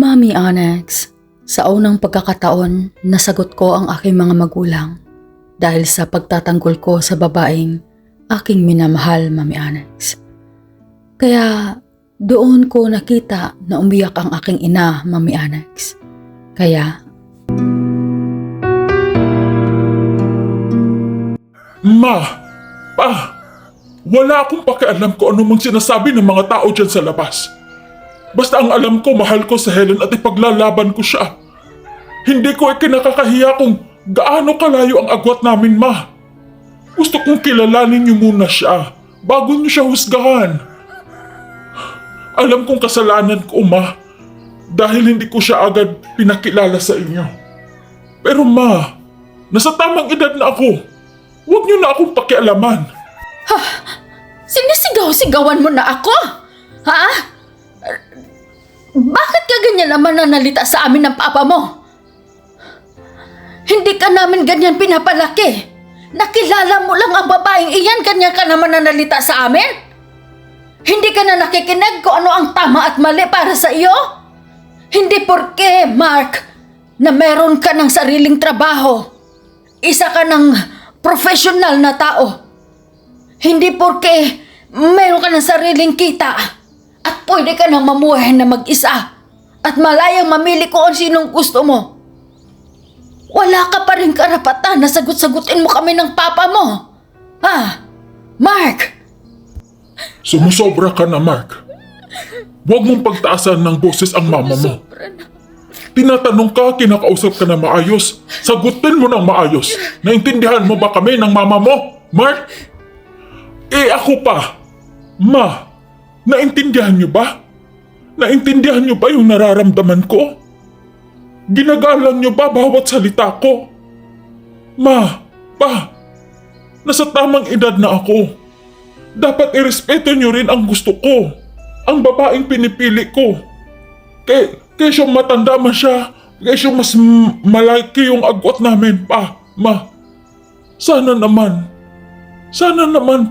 Mami Onyx, sa unang pagkakataon, nasagot ko ang aking mga magulang dahil sa pagtatanggol ko sa babaeng aking minamahal, Mami Onyx. Kaya doon ko nakita na umiyak ang aking ina, Mami Onyx. Kaya Ma! Pa! Wala akong pakialam kung ano mang sinasabi ng mga tao dyan sa labas. Basta ang alam ko, mahal ko si Helen at ipaglalaban ko siya. Hindi ko ikinakakahiya kung gaano kalayo ang agwat namin, Ma. Gusto kong kilalanin niyo muna siya bago niyo siya husgahan. Alam kong kasalanan ko, Ma, dahil hindi ko siya agad pinakilala sa inyo. Pero Ma, nasa tamang edad na ako. Huwag niyo na akong pakialaman. sinisigaw-sigawan mo na ako? Ha? Bakit ka ganyan naman nanalita sa amin ng papa mo? Hindi ka namin ganyan pinapalaki. Nakilala mo lang ang babaeng iyan, ganyan ka naman nanalita sa amin? Hindi ka na nakikinig kung ano ang tama at mali para sa iyo? Hindi porke, Mark, na meron ka ng sariling trabaho. Isa ka ng professional na tao. Hindi porke meron ka ng sariling kita at pwede ka nang mamuhay na mag-isa at malayang mamili kung sinong gusto mo. Wala ka pa rin karapatan na sagot-sagutin mo kami ng papa mo. Ha? Mark! Sumusobra ka na, Mark. Huwag mong pagtaasan ng boses ang mama mo. Tinatanong ka, kinakausap ka na maayos. Sagutin mo ng maayos. Naintindihan mo ba kami ng mama mo, Mark? Ako pa. Ma, naintindihan niyo ba? Naintindihan niyo ba yung nararamdaman ko? Ginagalang niyo ba bawat salita ko? Ma, pa, nasa tamang edad na ako. Dapat irespeto niyo rin ang gusto ko. Ang babaeng pinipili ko. Kesyo matanda man siya, kesyo mas malaki yung agwat namin, pa, ma. Sana naman,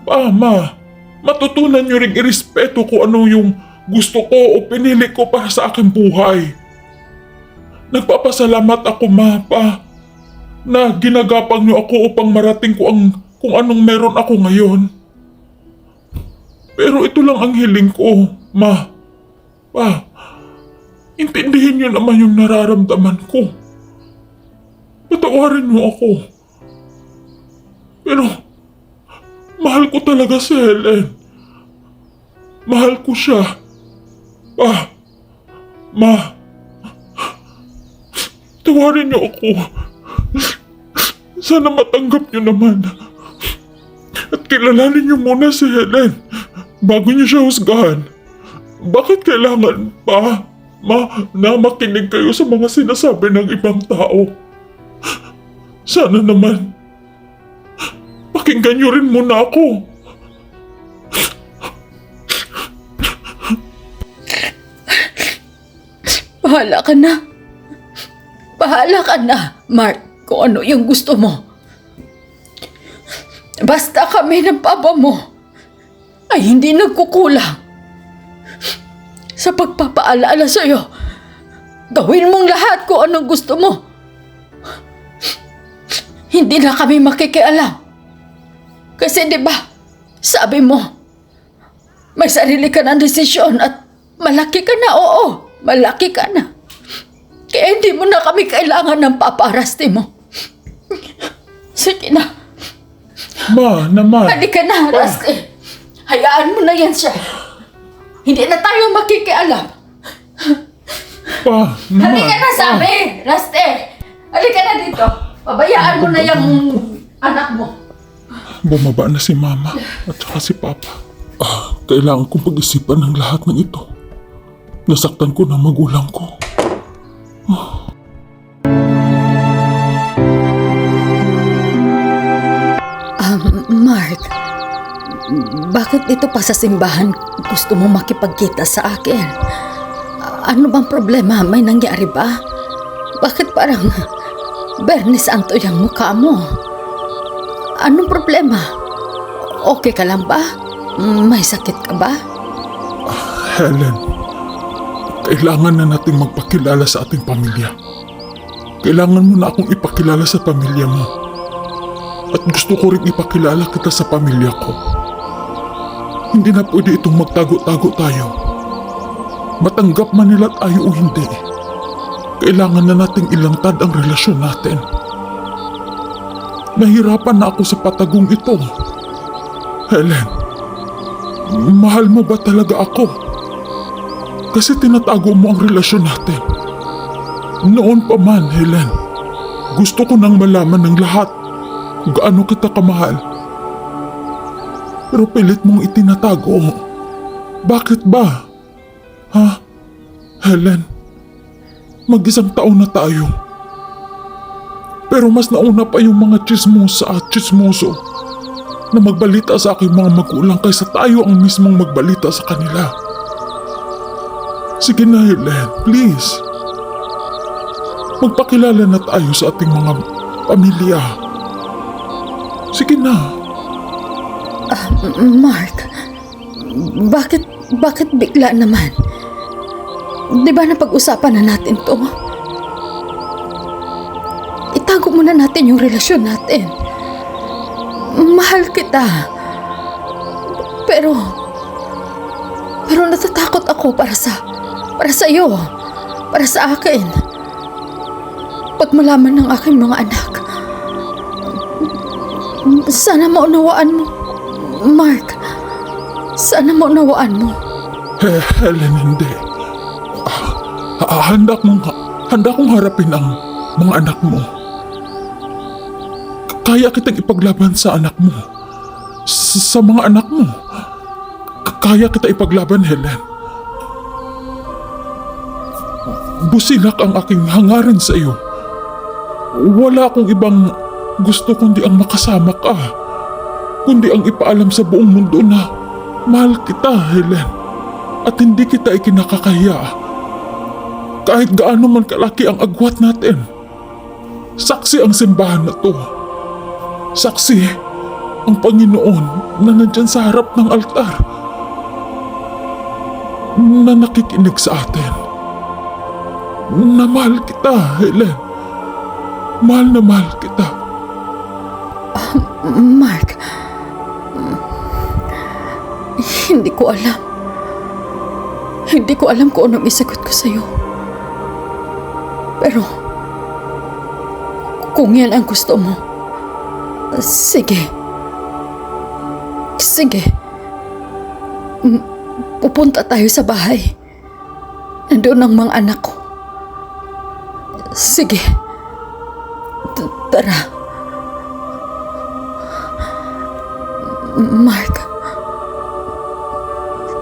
pa, ma. Matutunan niyo rin irespeto kung ano yung gusto ko o pinili ko para sa aking buhay. Nagpapasalamat ako, ma, pa, na ginagapang niyo ako upang marating ko kung anong meron ako ngayon. Pero ito lang ang hiling ko, ma, pa. Intindihin niyo naman yung nararamdaman ko. Patawarin mo ako. Pero, mahal ko talaga si Helen. Mahal ko siya. Pa, ma, tawarin niyo ako. Sana matanggap niyo naman. At kilalanin niyo muna si Helen bago niyo siya husgahan. Bakit kailangan pa, ma, na makinig kayo sa mga sinasabi ng ibang tao? Sana naman, pakinggan niyo rin muna ako. Bahala ka na. Bahala ka na, Mark, kung ano yung gusto mo. Basta kami ng papa mo ay hindi nagkukulang sa pagpapaalala sa'yo. Gawin mong lahat kung anong gusto mo. Hindi na kami makikialam. Kasi di ba, sabi mo, may sarili ka ng desisyon at malaki ka na, oo, malaki ka na. Kaya hindi mo na kami kailangan ng paparasti mo. Sige na. Ma, naman. Halika na, Rusty. Hayaan mo na yan siya. Hindi na tayo makikialam. Pa, naman. Halika na, sabi, Rusty. Halika na dito. Pabayaan mo na yung anak mo. Bumaba na si Mama at saka si Papa. Kailangan kong pag-isipan ng lahat ng ito. Nasaktan ko ng magulang ko. Mark, bakit dito pa sa simbahan gusto mo makipagkita sa akin? Ano bang problema? May nangyari ba? Bakit parang Bernie Santo yung mukha mo? Anong problema? Okay ka lang ba? May sakit ka ba? Helen, Kailangan na nating magpakilala sa ating pamilya. Kailangan mo na akong ipakilala sa pamilya mo. At gusto ko rin ipakilala kita sa pamilya ko. Hindi na pwede itong magtago-tago tayo. Matanggap man nila tayo o hindi, kailangan na nating ilantad ang relasyon natin. Nahirapan na ako sa patagong ito. Helen, mahal mo ba talaga ako? Kasi tinatago mo ang relasyon natin. Noon pa man, Helen, gusto ko nang malaman ng lahat kung gaano kita kamahal. Pero pilit mong itinatago. Bakit ba? Ha? Helen, mag-isang taon na tayo. Pero mas nauna pa yung mga tsismosa at tsismoso na magbalita sa aking mga magulang kaysa tayo ang mismong magbalita sa kanila. Sige na, Helen, please. Magpakilala na tayo sa ating mga pamilya. Sige na. Mark, bakit bigla naman? Di ba napag-usapan na natin to? Itago muna natin yung relasyon natin. Mahal kita. Pero natatakot ako para sa iyo, para sa akin. Pag malaman ng aking mga anak, sana maunawaan mo, Mark. Sana maunawaan mo. Helen, hindi. Handa kong harapin ang mga anak mo. Kaya kitang ipaglaban sa anak mo. Sa mga anak mo. Kaya kita ipaglaban, Helen. Busilak ang aking hangarin sa iyo. Wala akong ibang gusto kundi ang makasama ka. Kundi ang ipaalam sa buong mundo na mahal kita, Helen. At hindi kita ikinakakahiya. Kahit gaano man kalaki ang agwat natin. Saksi ang simbahan na to. Saksi ang Panginoon na nandyan sa harap ng altar. Na nakikinig sa atin. Na mahal kita, Helen. Mahal na mahal kita. Mark, hindi ko alam. Hindi ko alam kung anong isagot ko sa'yo. Pero, kung yan ang gusto mo, sige. Sige. Pupunta tayo sa bahay. Nandoon ang mga anak ko. Sige. Tara. Mark,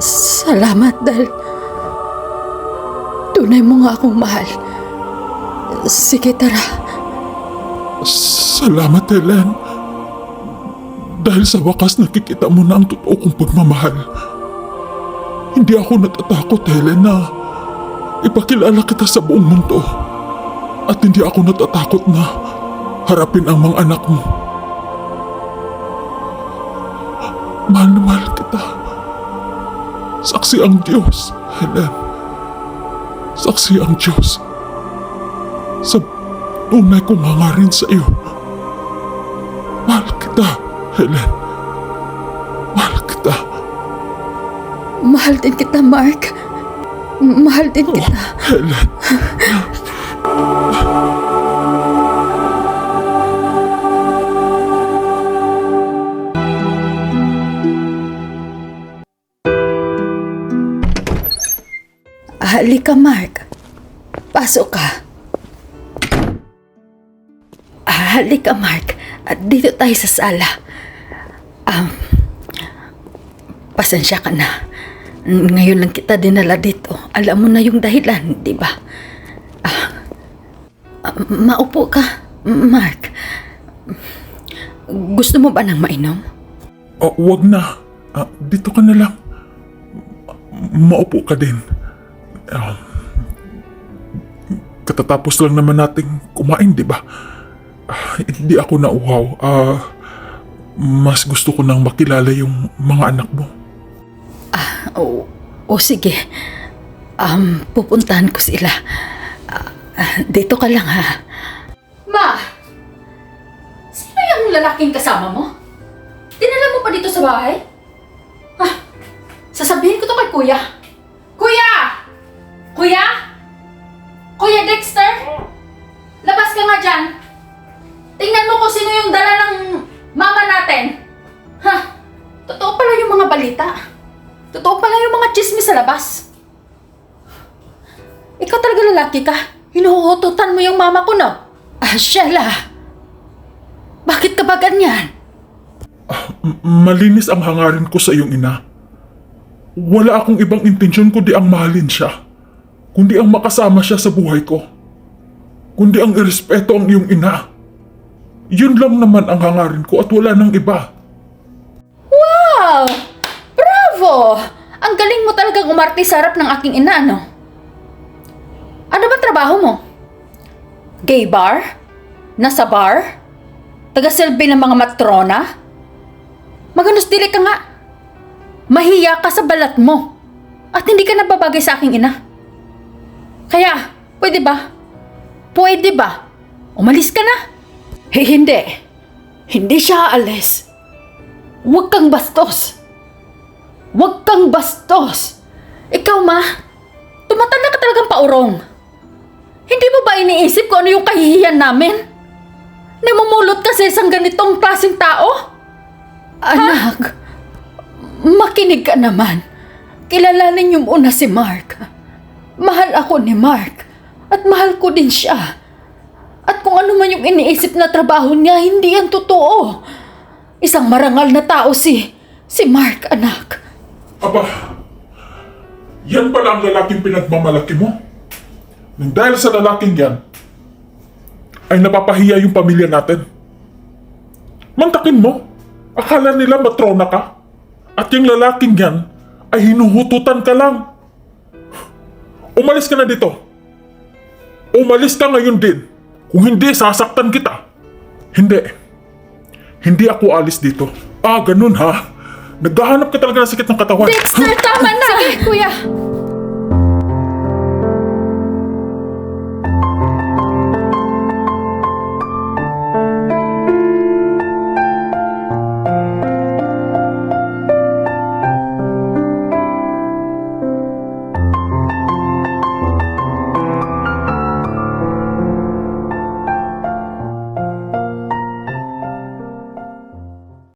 salamat dahil tunay mo nga akong mahal. Sige, tara. Salamat, Helen. Dahil sa wakas nakikita mo na ang totoo kong pagmamahal. Hindi ako natatakot, Helen, na ipakilala kita sa buong mundo. At hindi ako natatakot na harapin ang mga anak mo. Mahal na mahal kita. Saksi ang Diyos, Helen. Saksi ang Diyos. Sa tunay kong hangarin sa iyo. Mahal kita, Helen. Mahal kita. Mahal din kita, Mark. Mahal din kita. Helen. Halika, Mark. Pasok ka. Halika, Mark. At dito tayo sa sala. Pasensya ka na. Ngayon lang kita dinala dito. Alam mo na yung dahilan, di ba? Maupo ka, Mark. Gusto mo ba nang mainom? Wag na. Dito ka na lang. Maupo ka din. Katatapos lang naman nating kumain, di ba? Hindi ako nauhaw. Mas gusto ko nang makilala yung mga anak mo. O sige. Pupuntahan ko sila. Dito ka lang, ha? Ma! Sino yung lalaking kasama mo? Dinala mo pa dito sa bahay? Sasabihin ko to kay Kuya. Kuya! Kuya? Kuya Dexter? Labas ka nga dyan. Tingnan mo kung sino yung dala ng mama natin. Totoo pala yung mga balita. Totoo pala yung mga chismis sa labas. Ikaw talaga lalaki ka. Hinuhututan mo yung mama ko, no? Sheila. Bakit ka ba ganyan? Malinis ang hangarin ko sa iyong ina. Wala akong ibang intensyon kundi ang mahalin siya. Kundi ang makasama siya sa buhay ko. Kundi ang irespeto ang iyong ina. Yun lang naman ang hangarin ko at wala nang iba. Wow! Bravo! Ang galing mo talagang umarte sa harap ng aking ina, no? Ano ba trabaho mo? Gay bar? Nasa bar? Taga-selby ng mga matrona? Maganos dili ka nga. Mahiya ka sa balat mo. At hindi ka nababagay sa aking ina. Kaya, pwede ba? Pwede ba? Umalis ka na? Hindi. Hindi siya aalis. Huwag kang bastos. Huwag kang bastos. Ikaw, ma, tumatanda ka talagang paurong. Hindi mo ba iniisip kung ano yung kahihiyan namin? Namumulot ka sa isang ganitong klaseng tao? Anak, makinig ka naman. Kilalanin niyo muna si Mark. Mahal ako ni Mark. At mahal ko din siya. At kung ano man yung iniisip na trabaho niya, hindi yan totoo. Isang marangal na tao si Mark, anak. Aba, yan pala ang lalaking pinagmamalaki mo. Nang dahil sa lalaking yan, ay napapahiya yung pamilya natin. Mantakin mo, akala nila matrona ka. At yung lalaking yan, ay hinuhututan ka lang. Umalis ka na dito. Umalis ka ngayon din. Kung hindi, sasaktan kita. Hindi. Hindi ako alis dito. Ganun ha. Naghahanap ka talaga ng sakit ng katawan. Dexter, tama na! Sige, kuya.